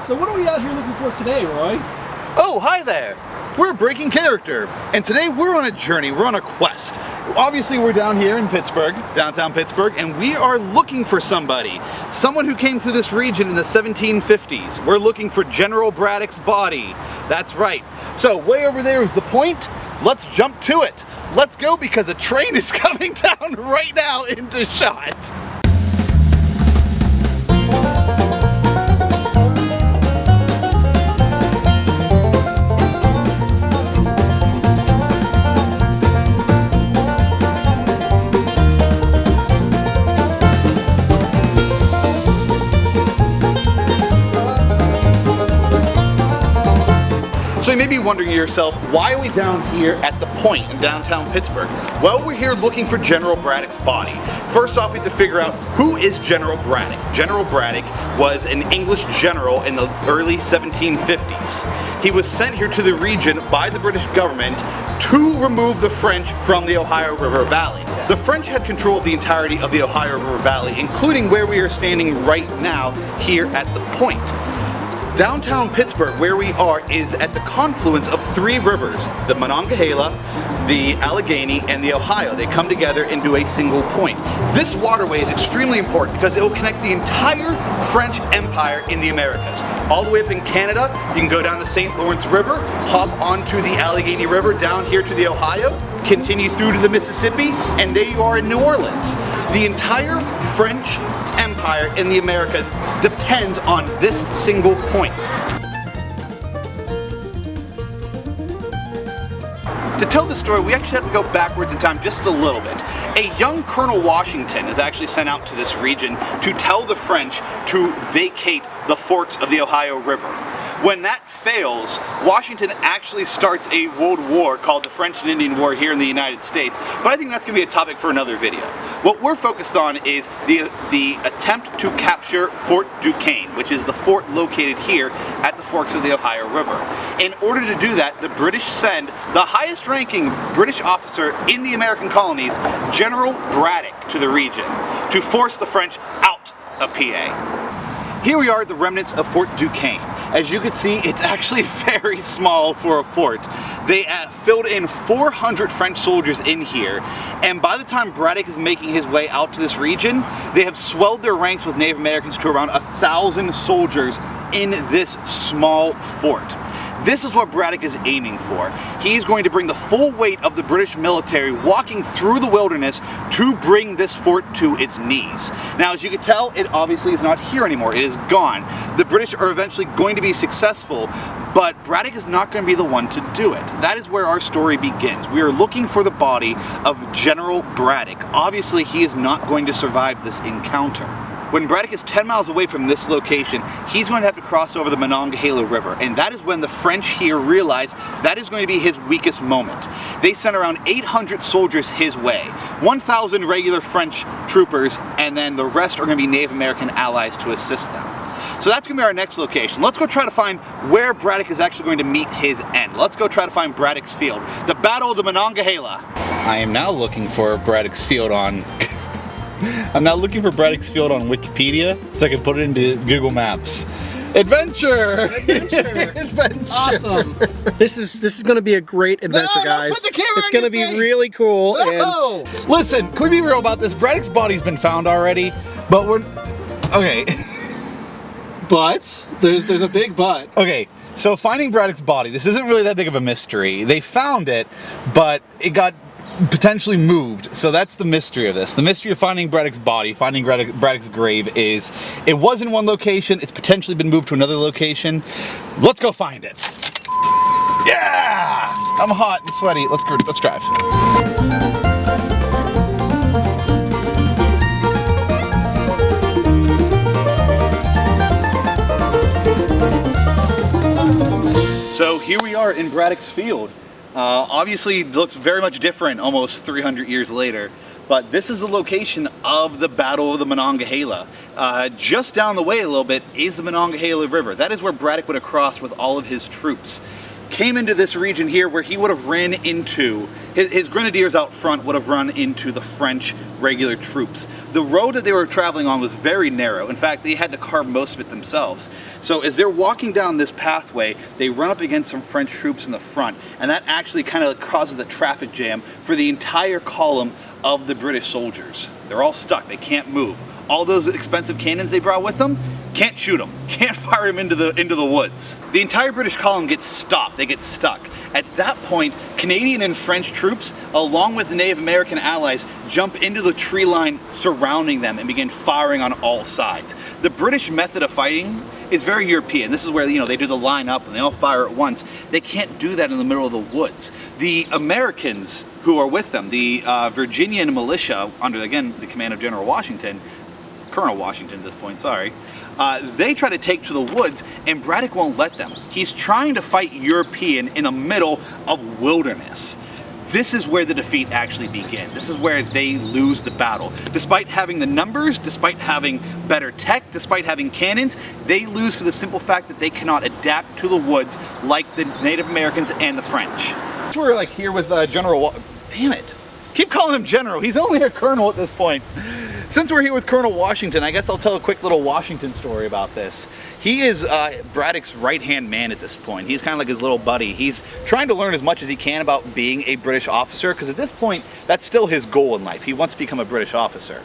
So what are we out here looking for today, Roy? Oh, hi there! We're Breaking Character, and today we're on a journey, we're on a quest. Obviously we're down here in Pittsburgh, downtown Pittsburgh, and we are looking for somebody. Someone who came through this region in the 1750s. We're looking for General Braddock's body. That's right. So way over there is the point. Let's jump to it. Let's go because a train is coming down right now into shot. So you may be wondering to yourself, why are we down here at the point in downtown Pittsburgh? Well, we're here looking for General Braddock's body. First off, we have to figure out who is General Braddock. General Braddock was an English general in the early 1750s. He was sent here to the region by the British government to remove the French from the Ohio River Valley. The French had control of the entirety of the Ohio River Valley, including where we are standing right now here at the point. Downtown Pittsburgh, where we are, is at the confluence of three rivers, the Monongahela, the Allegheny, and the Ohio. They come together into a single point. This waterway is extremely important because it will connect the entire French Empire in the Americas. All the way up in Canada, you can go down the St. Lawrence River, hop onto the Allegheny River down here to the Ohio, continue through to the Mississippi, and there you are in New Orleans. The entire French Empire in the Americas depends on this single point. To tell this story, we actually have to go backwards in time just a little bit. A young Colonel Washington is actually sent out to this region to tell the French to vacate the forks of the Ohio River. When that fails, Washington actually starts a world war called the French and Indian War here in the United States, but I think that's going to be a topic for another video. What we're focused on is the attempt to capture Fort Duquesne, which is the fort located here at the forks of the Ohio River. In order to do that, the British send the highest ranking British officer in the American colonies, General Braddock, to the region to force the French out of PA. Here we are at the remnants of Fort Duquesne. As you can see, it's actually very small for a fort. They filled in 400 French soldiers in here, and by the time Braddock is making his way out to this region, they have swelled their ranks with Native Americans to around 1,000 soldiers in this small fort. This is what Braddock is aiming for. He's going to bring the full weight of the British military walking through the wilderness to bring this fort to its knees. Now, as you can tell, it obviously is not here anymore. It is gone. The British are eventually going to be successful, but Braddock is not going to be the one to do it. That is where our story begins. We are looking for the body of General Braddock. Obviously, he is not going to survive this encounter. When Braddock is 10 miles away from this location, he's going to have to cross over the Monongahela River, and that is when the French here realize that is going to be his weakest moment. They sent around 800 soldiers his way, 1,000 regular French troopers, and then the rest are going to be Native American allies to assist them. So that's going to be our next location. Let's go try to find where Braddock is actually going to meet his end. Let's go try to find Braddock's Field, the Battle of the Monongahela. I am now looking for Braddock's Field on... I'm now looking for Braddock's Field on Wikipedia so I can put it into Google Maps. Adventure! Adventure! Awesome! This is going to be a great adventure, guys. Put the camera it's going to be really cool. No! And... Listen, can we be real about this? Braddock's body's been found already, but we're... Okay. But? There's a big but. Okay, so finding Braddock's body, this isn't really that big of a mystery. They found it, but it got potentially moved. So that's the mystery of this. The mystery of finding Braddock's body, finding Braddock's grave is it was in one location, it's potentially been moved to another location. Let's go find it. Yeah! I'm hot and sweaty. Let's drive. So here we are in Braddock's Field. Obviously it looks very much different almost 300 years later, but this is the location of the Battle of the Monongahela. Just down the way a little bit is the Monongahela River. That is where Braddock would have crossed with all of his troops. came into this region here where he would have ran into, his grenadiers out front would have run into the French regular troops. The road that they were traveling on was very narrow. In fact, they had to carve most of it themselves. So as they're walking down this pathway, they run up against some French troops in the front, and that actually kind of causes the traffic jam for the entire column of the British soldiers. They're all stuck, they can't move. All those expensive cannons they brought with them, can't shoot them, can't fire them into the woods. The entire British column gets stopped, they get stuck. At that point, Canadian and French troops, along with the Native American allies, jump into the tree line surrounding them and begin firing on all sides. The British method of fighting is very European. This is where, you know, they do the line up and they all fire at once. They can't do that in the middle of the woods. The Americans who are with them, the Virginian militia, under, again, the command of General Washington, Colonel Washington at this point, sorry, they try to take to the woods, and Braddock won't let them. He's trying to fight European in the middle of wilderness. This is where the defeat actually begins. This is where they lose the battle. Despite having the numbers, despite having better tech, despite having cannons, they lose for the simple fact that they cannot adapt to the woods like the Native Americans and the French. We're like here with General damn it. Keep calling him General. He's only a colonel at this point. Since we're here with Colonel Washington, I guess I'll tell a quick little Washington story about this. He is Braddock's right-hand man at this point. He's kind of like his little buddy. He's trying to learn as much as he can about being a British officer, because at this point, that's still his goal in life. He wants to become a British officer.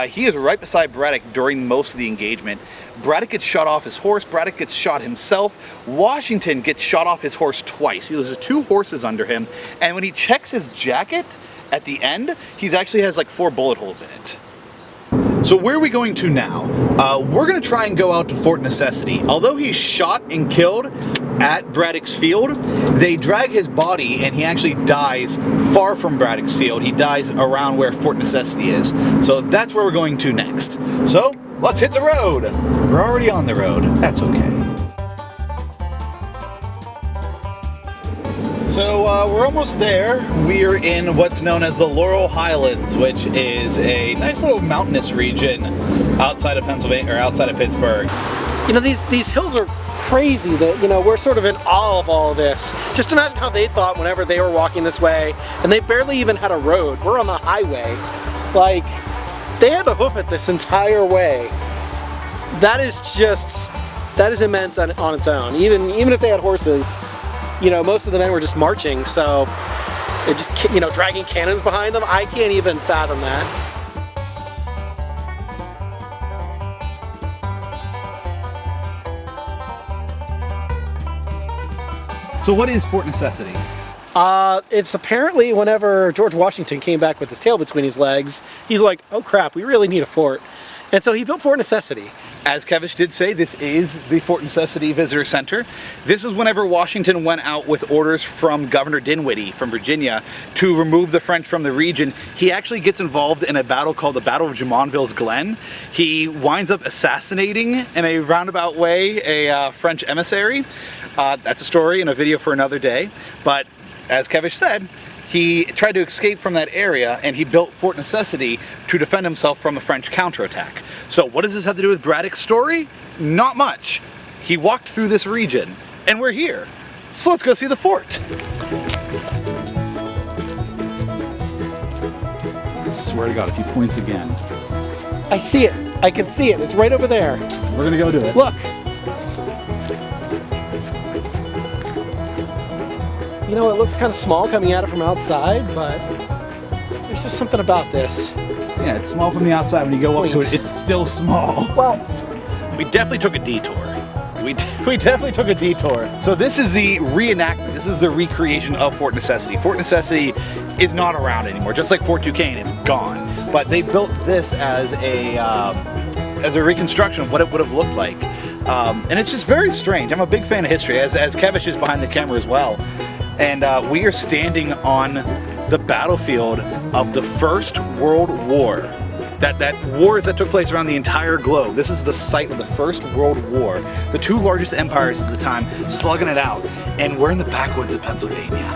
He is right beside Braddock during most of the engagement. Braddock gets shot off his horse, Braddock gets shot himself. Washington gets shot off his horse twice. He loses 2 horses under him, and when he checks his jacket, at the end, he actually has like 4 bullet holes in it. So where are we going to now? We're going to try and go out to Fort Necessity. Although he's shot and killed at Braddock's field, they drag his body and he actually dies far from Braddock's field. He dies around where Fort Necessity is. So that's where we're going to next. So let's hit the road. We're already on the road. That's okay. So we're almost there. We're in what's known as the Laurel Highlands, which is a nice little mountainous region outside of Pennsylvania, or outside of Pittsburgh. You know, these hills are crazy that, you know, we're sort of in awe of all of this. Just imagine how they thought whenever they were walking this way, and they barely even had a road. We're on the highway. Like, they had to hoof it this entire way. That is immense on its own. Even if they had horses, you know, most of the men were just marching, so it just, you know, dragging cannons behind them. I can't even fathom that. So what is Fort Necessity? It's apparently whenever George Washington came back with his tail between his legs, he's like, oh crap, we really need a fort. And so he built Fort Necessity. As Kevish did say, this is the Fort Necessity Visitor Center. This is whenever Washington went out with orders from Governor Dinwiddie from Virginia to remove the French from the region. He actually gets involved in a battle called the Battle of Jumonville's Glen. He winds up assassinating, in a roundabout way, a French emissary. That's a story and a video for another day. But as Kevish said, he tried to escape from that area, and he built Fort Necessity to defend himself from a French counterattack. So what does this have to do with Braddock's story? Not much. He walked through this region, and we're here. So let's go see the fort. I swear to God, if he points again. I see it. I can see it. It's right over there. We're gonna go do it. Look. You know, it looks kind of small coming at it from outside, but there's just something about this. Yeah, it's small from the outside. When you go up to it, it's still small. Well, we definitely took a detour. We definitely took a detour. So this is the reenactment. This is the recreation of Fort Necessity. Fort Necessity is not around anymore. Just like Fort Duquesne, it's gone. But they built this as a reconstruction of what it would have looked like. And it's just very strange. I'm a big fan of history, as Kevish is behind the camera as well. And we are standing on the battlefield of the First World War. That wars that took place around the entire globe. This is the site of the First World War. The 2 largest empires at the time slugging it out. And we're in the backwoods of Pennsylvania.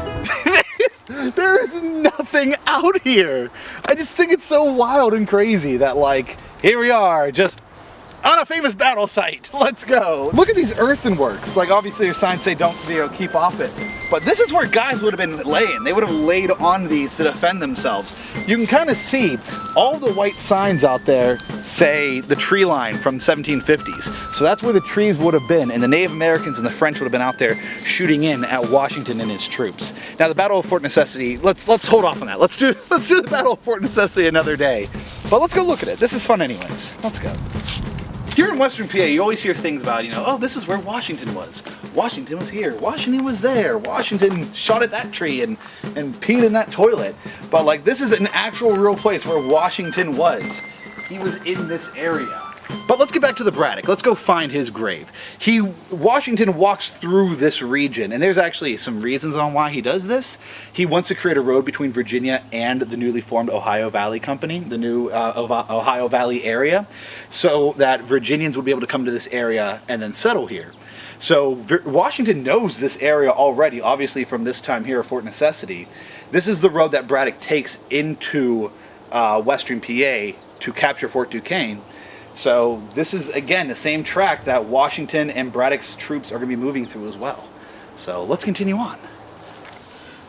There is nothing out here. I just think it's so wild and crazy that, like, here we are, just on a famous battle site. Let's go. Look at these earthenworks. Like obviously your signs say don't, keep off it. But this is where guys would have been laying. They would have laid on these to defend themselves. You can kind of see all the white signs out there say the tree line from 1750s. So that's where the trees would have been, and the Native Americans and the French would have been out there shooting in at Washington and his troops. Now the Battle of Fort Necessity, let's hold off on that. Let's do the Battle of Fort Necessity another day. But let's go look at it. This is fun anyways. Let's go. Here in Western PA, you always hear things about, oh, this is where Washington was. Washington was here. Washington was there. Washington shot at that tree and peed in that toilet. But like, this is an actual real place where Washington was. He was in this area. But let's get back to the Braddock. Let's go find his grave. Washington walks through this region, and there's actually some reasons on why he does this. He wants to create a road between Virginia and the newly formed Ohio Valley Company, the new Ohio Valley area, so that Virginians would be able to come to this area and then settle here. So Washington knows this area already, obviously from this time here at Fort Necessity. This is the road that Braddock takes into Western PA to capture Fort Duquesne. So this is, again, the same track that Washington and Braddock's troops are going to be moving through as well. So let's continue on.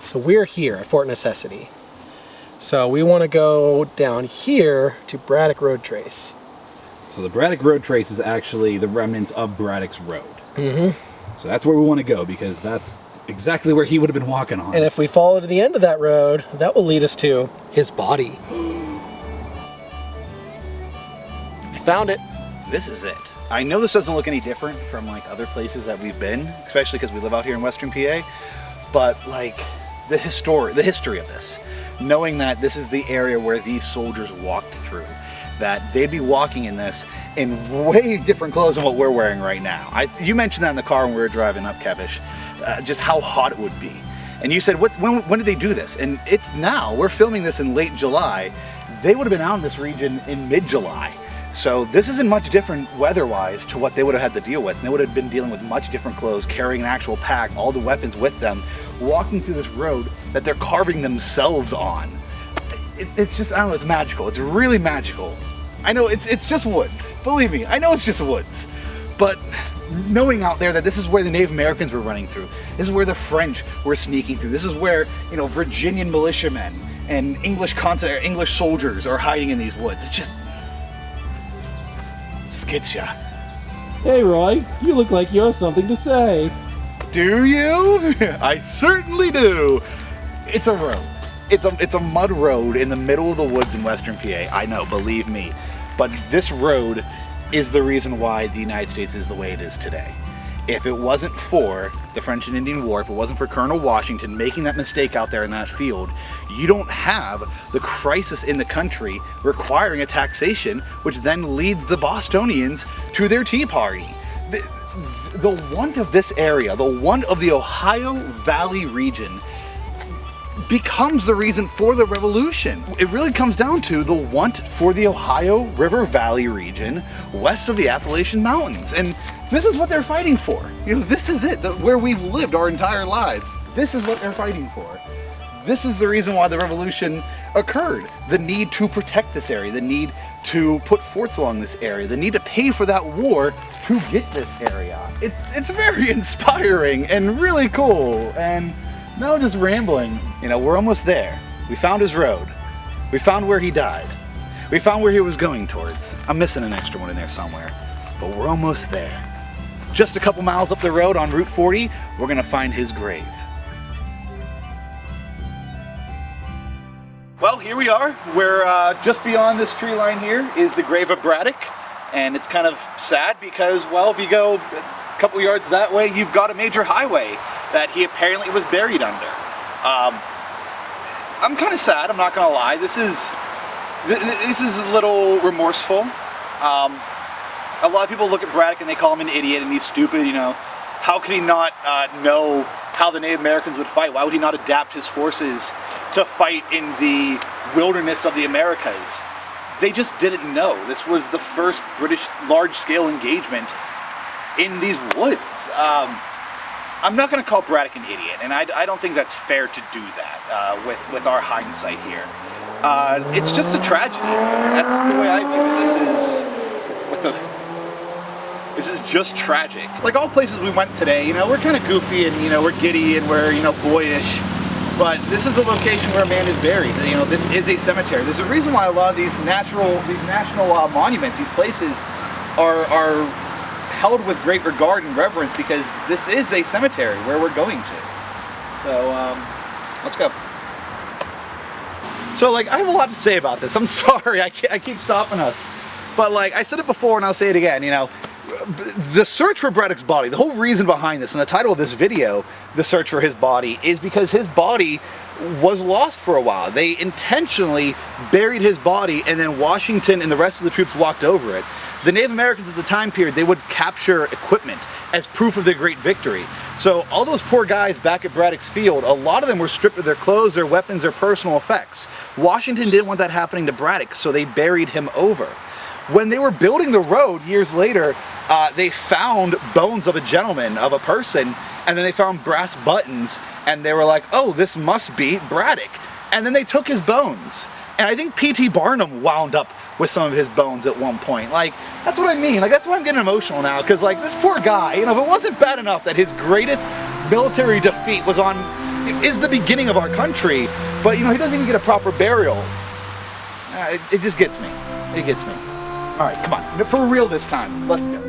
So we're here at Fort Necessity. So we want to go down here to Braddock Road Trace. So the Braddock Road Trace is actually the remnants of Braddock's road. Mm-hmm. So that's where we want to go, because that's exactly where he would have been walking on. And if we follow to the end of that road, that will lead us to his body. Found it. This is it. I know this doesn't look any different from like other places that we've been, especially because we live out here in Western PA, but like the history of this, knowing that this is the area where these soldiers walked through, that they'd be walking in this in way different clothes than what we're wearing right now. You mentioned that in the car when we were driving up, Kevish, just how hot it would be. And you said, when did they do this? And it's now. We're filming this in late July. They would have been out in this region in mid-July. So this isn't much different weather-wise to what they would have had to deal with. And they would have been dealing with much different clothes, carrying an actual pack, all the weapons with them, walking through this road that they're carving themselves on. It's just, I don't know, it's magical. It's really magical. I know it's just woods. Believe me, I know it's just woods. But knowing out there that this is where the Native Americans were running through, this is where the French were sneaking through, this is where, Virginian militiamen and English soldiers are hiding in these woods. It just gets ya. Hey Roy, you look like you have something to say. Do you? I certainly do. It's a road. It's a mud road in the middle of the woods in Western PA. I know, believe me. But this road is the reason why the United States is the way it is today. If it wasn't for the French and Indian War, if it wasn't for Colonel Washington making that mistake out there in that field, you don't have the crisis in the country requiring a taxation, which then leads the Bostonians to their Tea Party. The want of this area, the want of the Ohio Valley region, becomes the reason for the revolution. It really comes down to the want for the Ohio River Valley region west of the Appalachian Mountains. And this is what they're fighting for. This is it, where we've lived our entire lives. This is what they're fighting for. This is the reason why the revolution occurred. The need to protect this area, the need to put forts along this area, the need to pay for that war to get this area. It's very inspiring and really cool. And now just rambling, we're almost there. We found his road. We found where he died. We found where he was going towards. I'm missing an extra one in there somewhere, but we're almost there. Just a couple miles up the road on Route 40, we're gonna find his grave. Well, here we are. We're just beyond this tree line here is the grave of Braddock. And it's kind of sad because, well, if you go a couple yards that way, you've got a major highway that he apparently was buried under. I'm kind of sad, I'm not gonna lie. This is a little remorseful. A lot of people look at Braddock and they call him an idiot and he's stupid, How could he not know how the Native Americans would fight? Why would he not adapt his forces to fight in the wilderness of the Americas? They just didn't know. This was the first British large-scale engagement in these woods. I'm not going to call Braddock an idiot, and I don't think that's fair to do that with our hindsight here. It's just a tragedy. That's the way I view it. This is, with This is just tragic. Like all places we went today, you know, we're kind of goofy and, you know, we're giddy and we're, you know, boyish. But this is a location where a man is buried. You know, this is a cemetery. There's a reason why a lot of these national monuments, these places, are held with great regard and reverence, because this is a cemetery where we're going to. So, let's go. So, like, I have a lot to say about this. I'm sorry, I keep stopping us. But, like, I said it before and I'll say it again, you know, the search for Braddock's body, the whole reason behind this, and the title of this video, The Search for His Body, is because his body was lost for a while. They intentionally buried his body, and then Washington and the rest of the troops walked over it. The Native Americans at the time period, they would capture equipment as proof of their great victory. So all those poor guys back at Braddock's field, a lot of them were stripped of their clothes, their weapons, their personal effects. Washington didn't want that happening to Braddock, so they buried him over. When they were building the road years later, they found bones of a gentleman, of a person, and then they found brass buttons, and they were like, oh, this must be Braddock. And then they took his bones. And I think P.T. Barnum wound up with some of his bones at one point. Like, that's what I mean. Like, that's why I'm getting emotional now, because, like, this poor guy, you know, if it wasn't bad enough that his greatest military defeat is the beginning of our country, but, you know, he doesn't even get a proper burial. It just gets me. It gets me. All right, come on. For real this time. Let's go.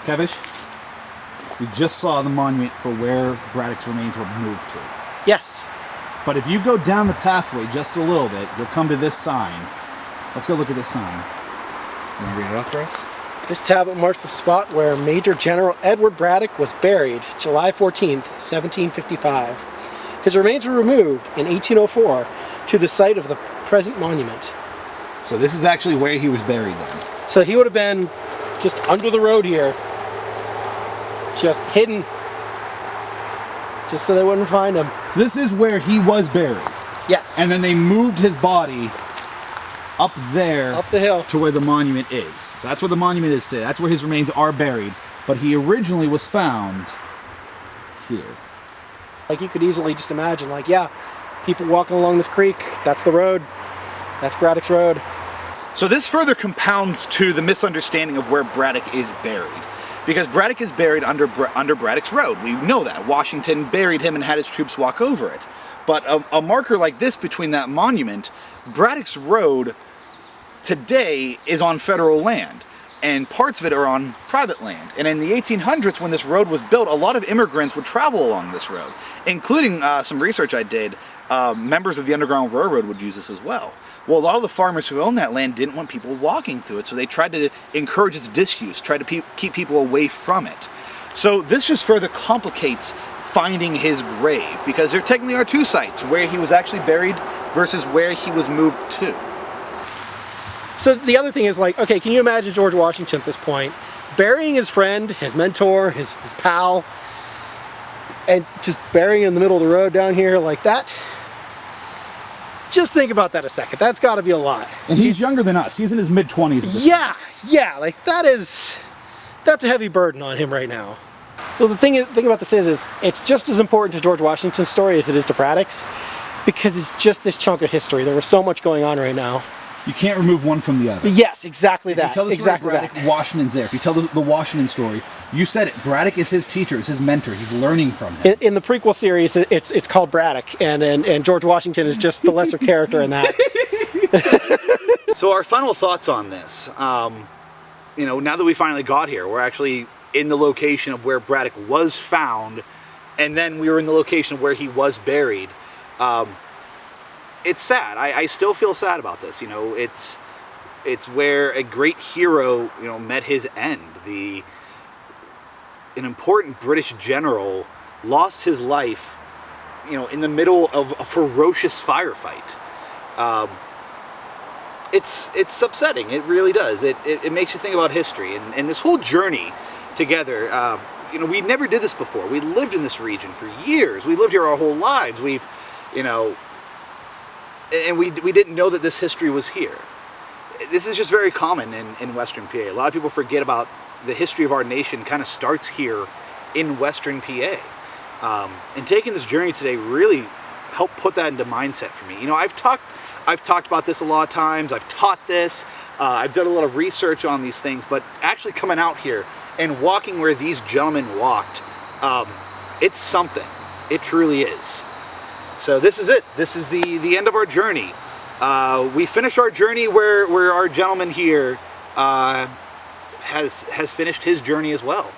Kevish, we just saw the monument for where Braddock's remains were moved to. Yes. But if you go down the pathway just a little bit, you'll come to this sign. Let's go look at this sign. You want to read it off for us? This tablet marks the spot where Major General Edward Braddock was buried July 14th, 1755. His remains were removed in 1804 to the site of the present monument. So this is actually where he was buried then. So he would have been just under the road here, just hidden, just so they wouldn't find him. So this is where he was buried. Yes. And then they moved his body up there, up the hill, to where the monument is. So that's where the monument is today. That's where his remains are buried. But he originally was found here. Like, you could easily just imagine, like, yeah, people walking along this creek, that's the road, that's Braddock's road. So this further compounds to the misunderstanding of where Braddock is buried. Because Braddock is buried under Braddock's road. We know that. Washington buried him and had his troops walk over it. But a marker like this between that monument, Braddock's road today is on federal land, and parts of it are on private land. And in the 1800s, when this road was built, a lot of immigrants would travel along this road, including some research I did. Members of the Underground Railroad would use this as well. Well, a lot of the farmers who owned that land didn't want people walking through it, so they tried to encourage its disuse, tried to keep people away from it. So this just further complicates finding his grave, because there technically are two sites, where he was actually buried versus where he was moved to. So the other thing is, like, okay, can you imagine George Washington at this point burying his friend, his mentor, his pal, and just burying him in the middle of the road down here like that? Just think about that a second. That's got to be a lot. And he's younger than us. He's in his mid-20s. Yeah, like that's a heavy burden on him right now. Well, the thing about this is it's just as important to George Washington's story as it is to Braddock's, because it's just this chunk of history. There was so much going on right now. You can't remove one from the other. Yes, exactly that. If you tell the story of Braddock, Washington's there. If you tell the Washington story, you said it. Braddock is his teacher, is his mentor. He's learning from him. In the prequel series, it's called Braddock, and George Washington is just the lesser character in that. So our final thoughts on this. You know, now that we finally got here, we're actually in the location of where Braddock was found, and then we were in the location of where he was buried. It's sad. I still feel sad about this. You know, it's where a great hero, you know, met his end. An important British general lost his life, you know, in the middle of a ferocious firefight. It's upsetting. It really does. It makes you think about history and this whole journey together. you know, we never did this before. We lived in this region for years. We lived here our whole lives. We've, you know, and we didn't know that this history was here. This is just very common in Western PA. A lot of people forget about the history of our nation kind of starts here in Western PA. And taking this journey today really helped put that into mindset for me. You know, I've talked about this a lot of times. I've taught this. I've done a lot of research on these things, but actually coming out here and walking where these gentlemen walked, it's something. It truly is. So this is it. This is the end of our journey. We finish our journey where our gentleman here has finished his journey as well.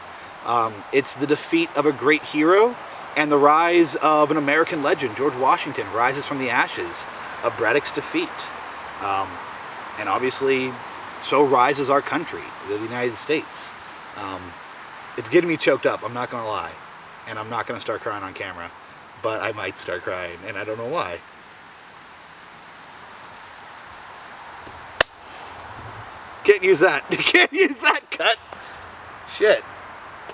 It's the defeat of a great hero and the rise of an American legend. George Washington rises from the ashes of Braddock's defeat. And obviously, so rises our country, the United States. It's getting me choked up, I'm not going to lie. And I'm not going to start crying on camera. But I might start crying, and I don't know why. Can't use that. Can't use that cut. Shit.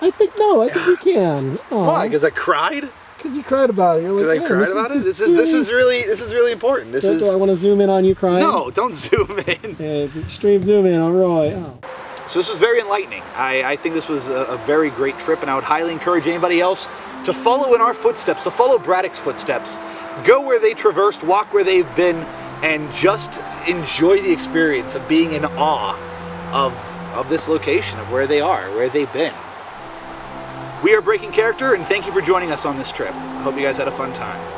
I think you can. Why? Because I cried? Because you cried about it. You're like, I cried about it? This is really important. Do I want to zoom in on you crying? No, don't zoom in. Yeah, it's extreme zoom in on Roy. Oh. So this was very enlightening. I think this was a very great trip, and I would highly encourage anybody else to follow in our footsteps, to follow Braddock's footsteps. Go where they traversed, walk where they've been, and just enjoy the experience of being in awe of this location, of where they are, where they've been. We are Breaking Character, and thank you for joining us on this trip. I hope you guys had a fun time.